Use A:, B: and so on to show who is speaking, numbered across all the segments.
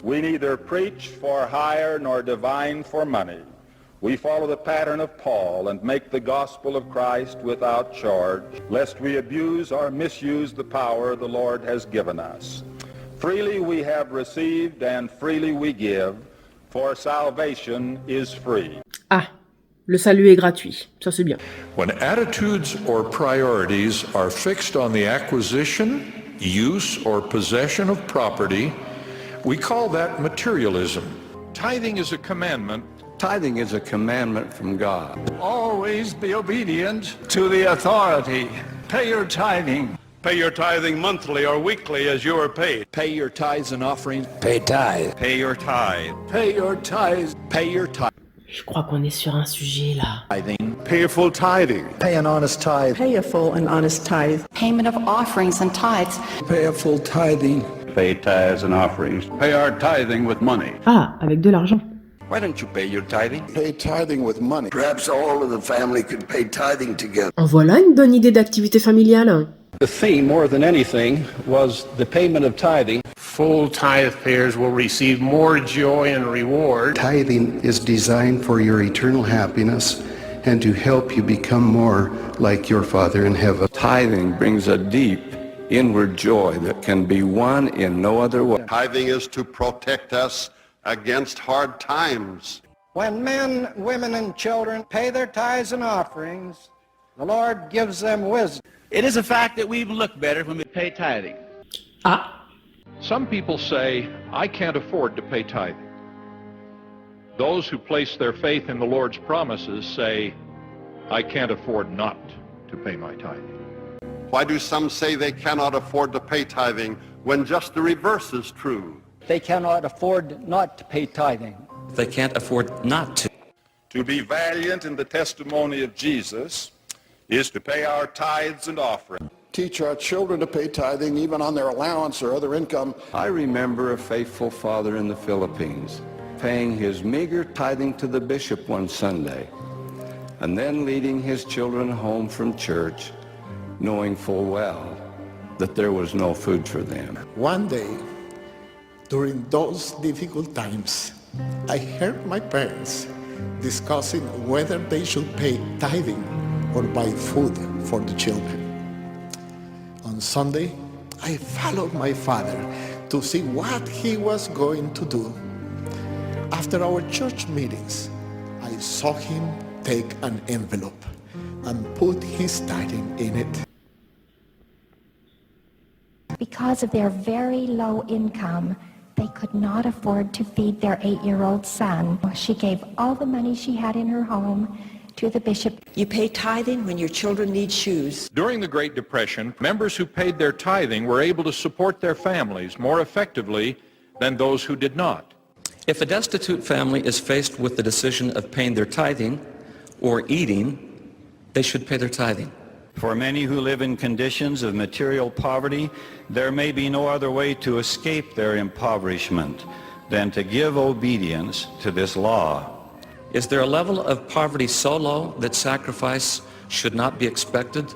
A: We neither preach for hire nor divine for money. We follow the pattern of Paul and make the gospel of Christ without charge, lest we abuse or misuse the power the Lord has given us. Freely we have received and freely we give, for salvation is free.
B: Ah, le salut est gratuit, ça c'est bien.
C: When attitudes or priorities are fixed on the acquisition, use, or possession of property, we call that materialism. Tithing is a commandment.
D: Tithing is a commandment from God.
E: Always be obedient to the authority. Pay your tithing.
F: Pay your tithing monthly or weekly as you are paid.
D: Pay your tithes and offerings.
E: Pay tithe.
F: Pay your tithe.
E: Pay your tithes.
D: Pay your tithe.
B: Je crois qu'on est sur un sujet là.
F: Pay a full tithing.
G: Pay an honest tithe.
H: Pay a full and honest tithe.
I: Payment of offerings and tithes.
E: Pay a full tithing.
F: Pay tithes and offerings. Pay our tithing with money.
B: Ah, avec de l'argent.
D: Why don't you pay your tithing?
G: Pay tithing with money.
E: Perhaps all of the family could pay tithing together.
B: En voilà une bonne idée d'activité familiale.
J: The theme, more than anything, was the payment of tithing.
K: Full tithe payers will receive more joy and reward.
G: Tithing is designed for your eternal happiness and to help you become more like your Father in heaven.
D: Tithing brings a deep inward joy that can be won in no other way.
F: Tithing is to protect us against hard times.
L: When men, women, and children pay their tithes and offerings, the Lord gives them wisdom.
J: It is a fact that we look better when we pay tithing.
B: Ah,
C: Some people say, I can't afford to pay tithing. Those who place their faith in the Lord's promises say, I can't afford not to pay my tithing.
F: Why do some say they cannot afford to pay tithing when just the reverse is true?
L: They cannot afford not to pay tithing.
M: They can't afford not to.
A: To be valiant in the testimony of Jesus is to pay our tithes and offerings.
G: Teach our children to pay tithing even on their allowance or other income.
D: I remember a faithful father in the Philippines paying his meager tithing to the bishop one Sunday and then leading his children home from church knowing full well that there was no food for them.
N: One day, during those difficult times, I heard my parents discussing whether they should pay tithing or buy food for the children. On Sunday, I followed my father to see what he was going to do. After our church meetings, I saw him take an envelope and put his tithing in it.
I: Because of their very low income, they could not afford to feed their 8-year-old son. She gave all the money she had in her home to the bishop.
H: You pay tithing when your children need shoes.
C: During the Great Depression, members who paid their tithing were able to support their families more effectively than those who did not.
M: If a destitute family is faced with the decision of paying their tithing or eating, they should pay their tithing.
O: For many who live in conditions of material poverty, there may be no other way to escape their impoverishment than to give obedience to this law.
M: Is there a level of poverty so low that sacrifice should not be expected,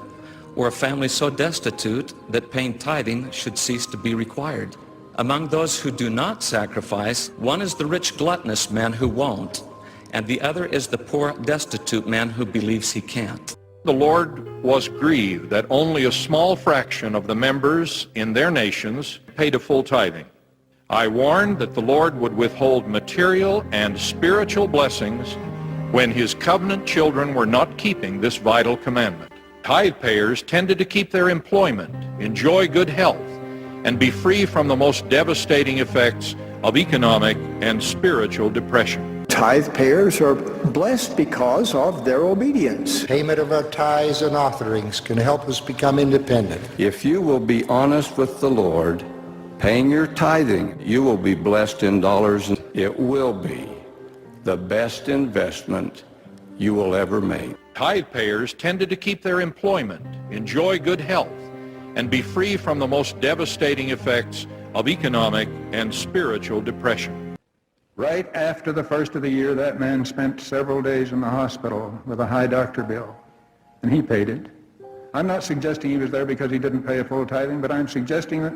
M: or a family so destitute that paying tithing should cease to be required? Among those who do not sacrifice, one is the rich gluttonous man who won't, and the other is the poor destitute man who believes he can't.
C: The Lord was grieved that only a small fraction of the members in their nations paid a full tithing. I warned that the Lord would withhold material and spiritual blessings when his covenant children were not keeping this vital commandment. Tithe payers tended to keep their employment, enjoy good health, and be free from the most devastating effects of economic and spiritual depression.
P: Tithe payers are blessed because of their obedience.
N: Payment of our tithes and offerings can help us become independent.
D: If you will be honest with the Lord, paying your tithing, you will be blessed in dollars. It will be the best investment you will ever make.
C: Tithe payers tended to keep their employment, enjoy good health, and be free from the most devastating effects of economic and spiritual depression.
Q: Right after the first of the year, that man spent several days in the hospital with a high doctor bill, and he paid it. I'm not suggesting he was there because he didn't pay a full tithing, but I'm suggesting that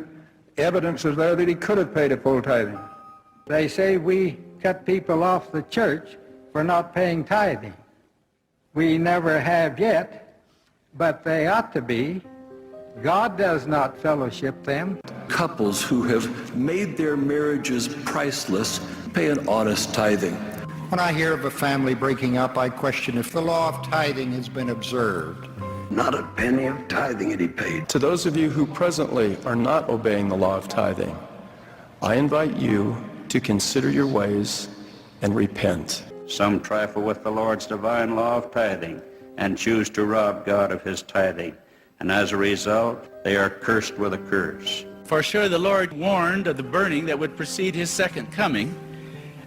Q: evidence is there that he could have paid a full tithing.
L: They say we cut people off the church for not paying tithing. We never have yet, but they ought to be. God does not fellowship them.
R: Couples who have made their marriages priceless pay an honest tithing.
P: When I hear of a family breaking up, I question if the law of tithing has been observed.
R: Not a penny of tithing had he paid.
S: To those of you who presently are not obeying the law of tithing, I invite you to consider your ways and repent.
T: Some trifle with the Lord's divine law of tithing and choose to rob God of his tithing. And as a result, they are cursed with a curse.
U: For sure the Lord warned of the burning that would precede his second coming,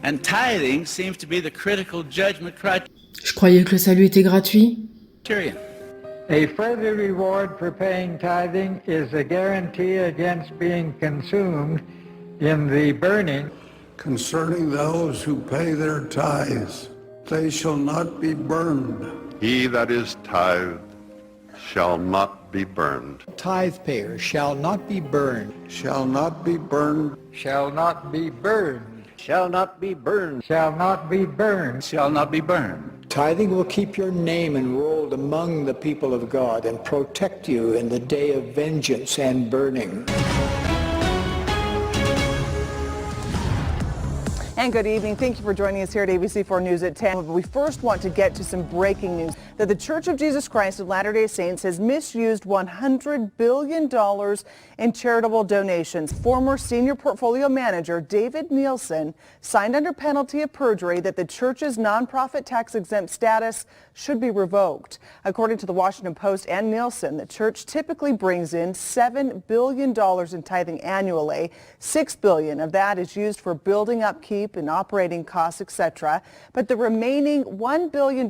U: and tithing seems to be the critical judgment
B: Je croyais que le salut était gratuit.
U: criterion.
L: A further reward for paying tithing is a guarantee against being consumed in the burning.
V: Concerning those who pay their tithes, they shall not be burned.
F: He that is tithed shall not be burned.
P: Tithe payers shall not be burned.
V: Shall not be burned.
L: Shall not be burned.
P: Shall not be burned.
L: Shall not be burned.
U: Shall not be burned.
P: Tithing will keep your name enrolled among the people of God and protect you in the day of vengeance and burning.
W: And good evening. Thank you for joining us here at ABC4 News at 10. We first want to get to some breaking news that the Church of Jesus Christ of Latter-day Saints has misused $100 billion in charitable donations. Former senior portfolio manager David Nielsen signed under penalty of perjury that the church's nonprofit tax-exempt status should be revoked. According to the Washington Post and Nielsen, the church typically brings in $7 billion in tithing annually. $6 billion of that is used for building upkeep and operating costs, etc. But the remaining $1 billion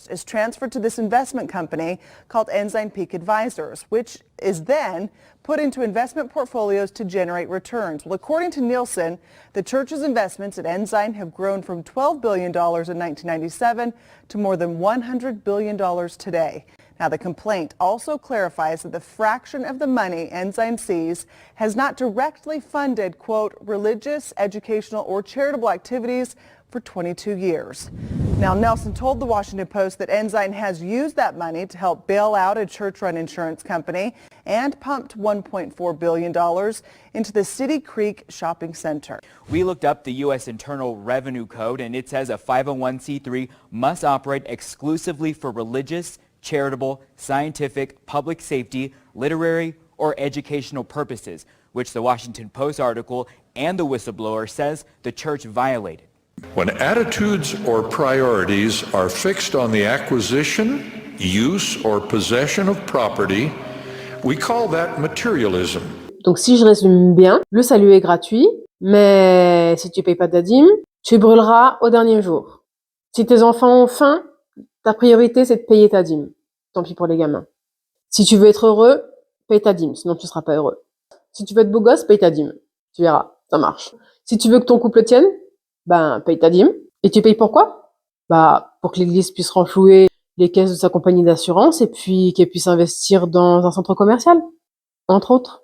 W: is transferred to this investment company called Ensign Peak Advisors, which is then put into investment portfolios to generate returns. Well, according to Nielsen, the church's investments at Ensign have grown from $12 billion in 1997 to more than $100 billion today. Now, the complaint also clarifies that the fraction of the money Ensign sees has not directly funded, quote, religious, educational, or charitable activities for 22 years. Now, Nelson told the Washington Post that Ensign has used that money to help bail out a church-run insurance company and pumped $1.4 billion into the City Creek Shopping Center.
X: We looked up the U.S. Internal Revenue Code, and it says a 501c3 must operate exclusively for religious, charitable, scientific, public safety, literary, or educational purposes, which the Washington Post article and the whistleblower says the church violated.
C: When attitudes or priorities are fixed on the acquisition, use, or possession of property, we call that materialism.
B: Donc si je résume bien, le salut est gratuit, mais si tu payes pas ta dîme, tu brûleras au dernier jour. Si tes enfants ont faim, ta priorité c'est de payer ta dîme. Tant pis pour les gamins. Si tu veux être heureux, paye ta dîme, sinon tu seras pas heureux. Si tu veux être beau gosse, paye ta dîme. Tu verras, ça marche. Si tu veux que ton couple tienne, ben paye ta dîme. Et tu payes pourquoi? Bah pour que l'église puisse renflouer les caisses de sa compagnie d'assurance et puis qu'elle puisse investir dans un centre commercial, entre autres.